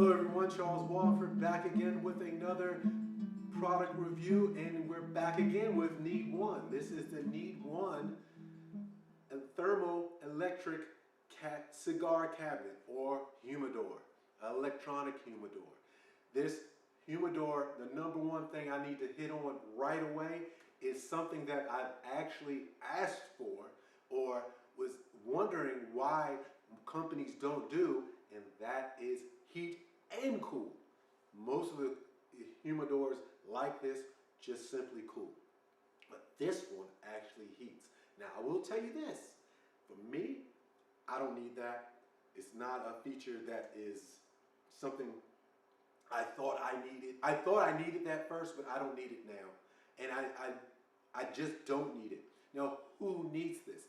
Hello everyone, Charles Walhingford back again with another product review, and we're back again with Needone. This is the Needone Thermoelectric cigar cabinet or humidor, electronic humidor. This humidor, the number one thing I need to hit on right away is something that I've actually asked for or was wondering why companies don't do, and that is heat and cool. Most of the humidors like this just simply cool, but this one actually heats. Now I will tell you this, for me, I don't need that. It's not a feature that is something I thought I needed. I thought I needed that first, but I don't need it now, and I just don't need it. Now, who needs this?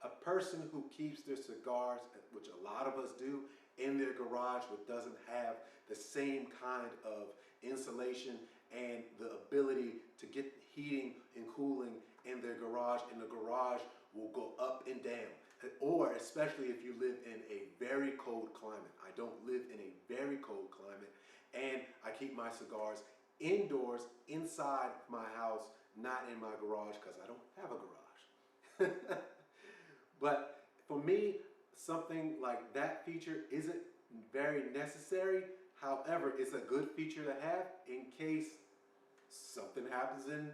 A person who keeps their cigars, which a lot of us do, in their garage, but doesn't have the same kind of insulation and the ability to get heating and cooling in their garage, and the garage will go up and down. Or especially if you live in a very cold climate. I don't live in a very cold climate, and I keep my cigars indoors, inside my house, not in my garage, because I don't have a garage. But for me, something like that feature isn't very necessary. However, it's a good feature to have in case something happens and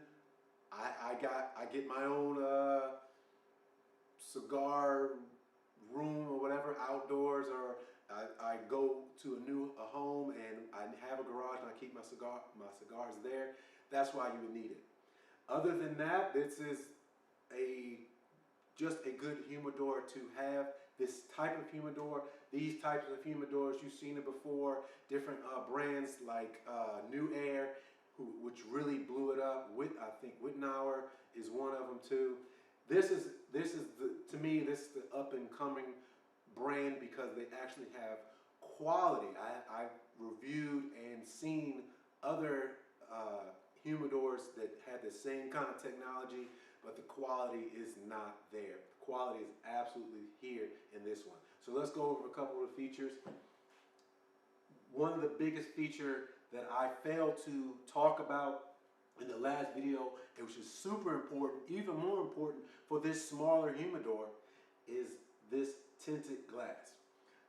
I get my own cigar room or whatever outdoors, or I go to a home and I have a garage and I keep my cigars there. That's why you would need it. Other than that, this is just a good humidor to have. This type of humidor, these types of humidors, you've seen it before. Different brands like New Air, which really blew it up. I think Wittenauer is one of them too. This is to me, this is the up and coming brand because they actually have quality. I've reviewed and seen other humidors that had the same kind of technology, but the quality is not there. The quality is absolutely here in this one. So let's go over a couple of features. One of the biggest feature that I failed to talk about in the last video, which is super important, even more important for this smaller humidor, is this tinted glass.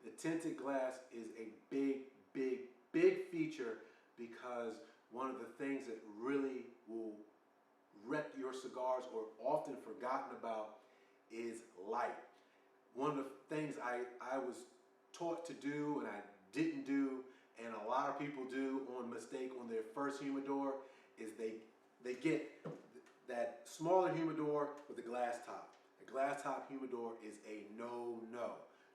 The tinted glass is a big feature because one of the things that really will wreck your cigars or often forgotten about is light. One of the things I was taught to do and I didn't do, and a lot of people do on mistake on their first humidor, is they get that smaller humidor with a glass top. A glass top humidor is a no-no.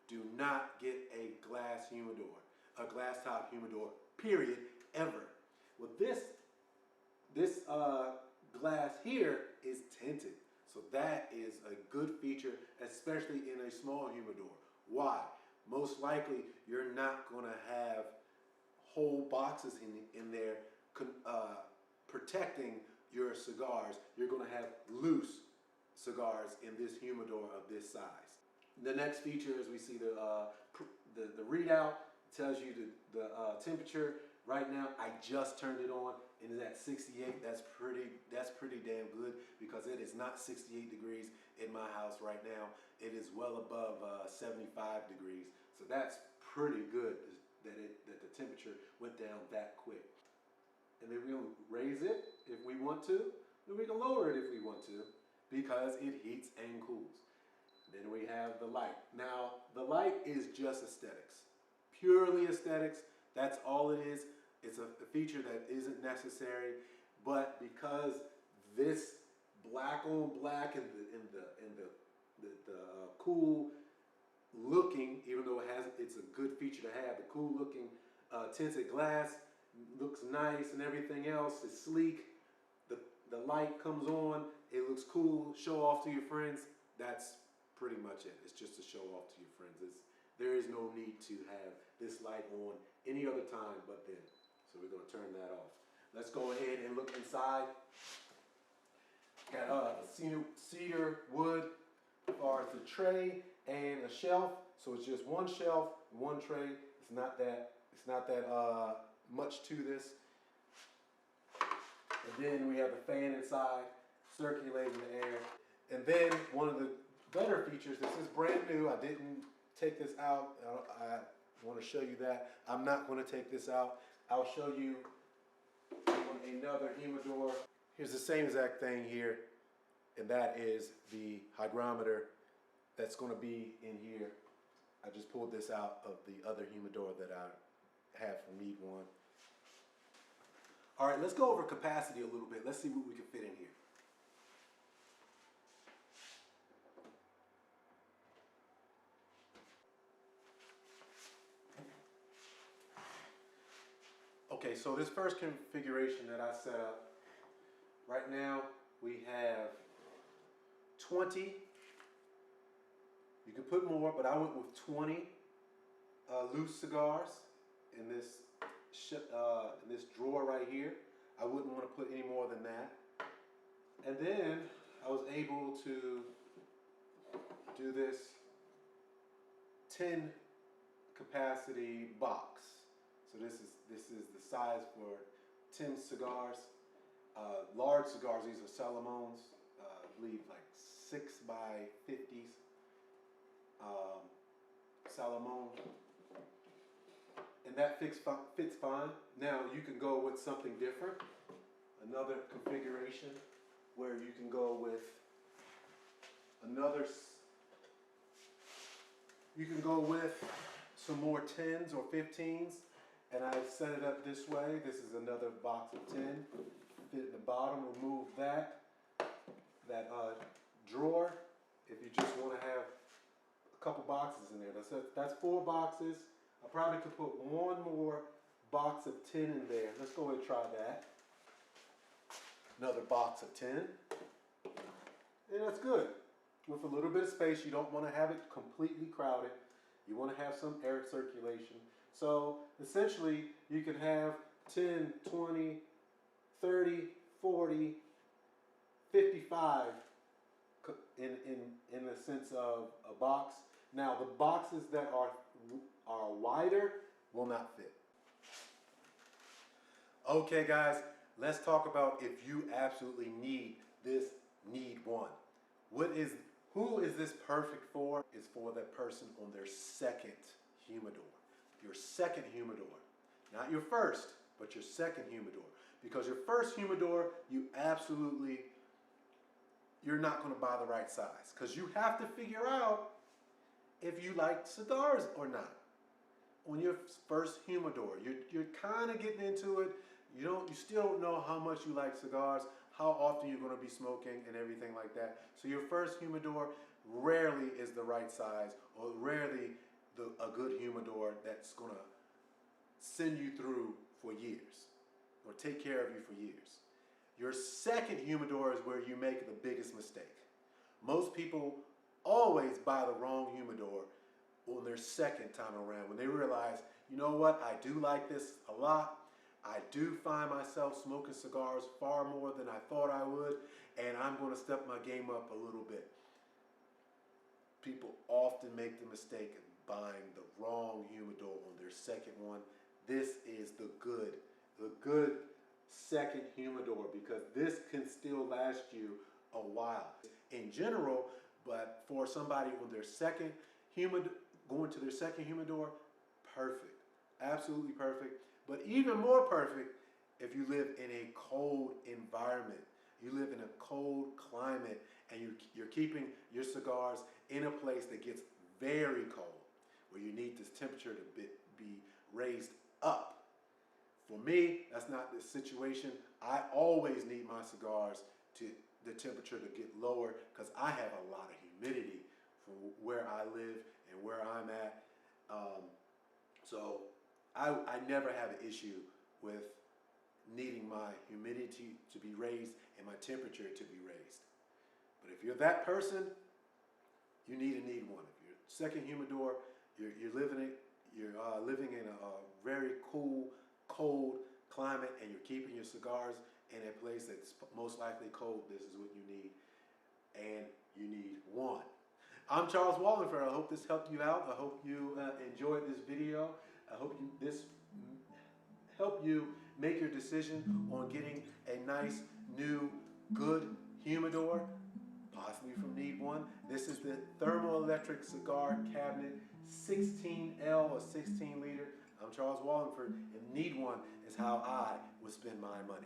Do not get a glass top humidor, period, ever. Well, this glass here is tinted, so that is a good feature, especially in a small humidor. Why? Most likely you're not going to have whole boxes in there protecting your cigars. You're going to have loose cigars in this humidor of this size. The next feature is we see the readout. It tells you the temperature. Right now, I just turned it on and it's at 68. That's pretty damn good because it is not 68 degrees in my house right now. It is well above 75 degrees. So that's pretty good that the temperature went down that quick. And then we'll raise it if we want to, and we can lower it if we want to, because it heats and cools. Then we have the light. Now, the light is just aesthetics, purely aesthetics. That's all it is. It's a feature that isn't necessary, but because this black on black and the cool looking, even though it's a good feature to have, the cool looking tinted glass looks nice and everything else is sleek. The light comes on, it looks cool, show off to your friends. That's pretty much it. It's just to show off to your friends. There is no need to have this light on any other time but then. So we're going to turn that off. Let's go ahead and look inside. Got cedar wood as far as the tray and a shelf. So it's just one shelf, one tray. It's not that It's not that much to this. And then we have the fan inside, circulating the air. And then one of the better features, this is brand new. I didn't take this out. I want to show you that. I'm not going to take this out. I'll show you on another humidor. Here's the same exact thing here, and that is the hygrometer that's going to be in here. I just pulled this out of the other humidor that I have from Needone. All right, let's go over capacity a little bit. Let's see what we can fit in here. Okay, so this first configuration that I set up, right now we have 20. You can put more, but I went with 20 loose cigars in this drawer right here. I wouldn't want to put any more than that. And then I was able to do this 10 capacity box. So this is the size for 10 cigars. Large cigars, these are Salomons, I believe like 6 by 50s. Salomon. And that fits fine. Now you can go with something different. Another configuration where you can go with you can go with some more 10s or 15s. And I set it up this way. This is another box of 10. Fit in the bottom, remove that drawer. If you just want to have a couple boxes in there. That's 4 boxes. I probably could put one more box of 10 in there. Let's go ahead and try that. Another box of 10. And that's good. With a little bit of space, you don't want to have it completely crowded. You want to have some air circulation. So essentially, you can have 10, 20, 30, 40, 55 in the sense of a box. Now, the boxes that are wider will not fit. Okay, guys, let's talk about if you absolutely need this Needone. Who is this perfect for? It's for that person on their second humidor. Your second humidor. Not your first, but your second humidor. Because your first humidor, you're not going to buy the right size. Because you have to figure out if you like cigars or not. On your first humidor, you're kind of getting into it. You still don't know how much you like cigars, how often you're going to be smoking and everything like that. So your first humidor rarely is the right size, or rarely a good humidor that's going to send you through for years or take care of you for years. Your second humidor is where you make the biggest mistake. Most people always buy the wrong humidor on their second time around when they realize, you know what, I do like this a lot. I do find myself smoking cigars far more than I thought I would, and I'm going to step my game up a little bit. People often make the mistake of buying the wrong humidor on their second one. This is the good second humidor, because this can still last you a while in general. But for somebody on their second humidor, going to their second humidor, perfect, absolutely perfect. But even more perfect if you live in a cold environment. You live in a cold climate, and you're keeping your cigars in a place that gets very cold, where you need this temperature to be raised up. For me, that's not the situation. I always need my cigars to the temperature to get lower, because I have a lot of humidity from where I live and where I'm at. So I never have an issue with needing my humidity to be raised and my temperature to be raised. But if you're that person, you need a Needone. If you're second humidor, you're living in a very cool, cold climate, and you're keeping your cigars in a place that's most likely cold, this is what you need. And you need one. I'm Charles Walhingford. I hope this helped you out. I hope you enjoyed this video. I hope this help you make your decision on getting a nice, new, good humidor, possibly from Needone. This is the Thermoelectric Cigar Cabinet 16L or 16 liter. I'm Charles Walhingford, and Needone is how I would spend my money.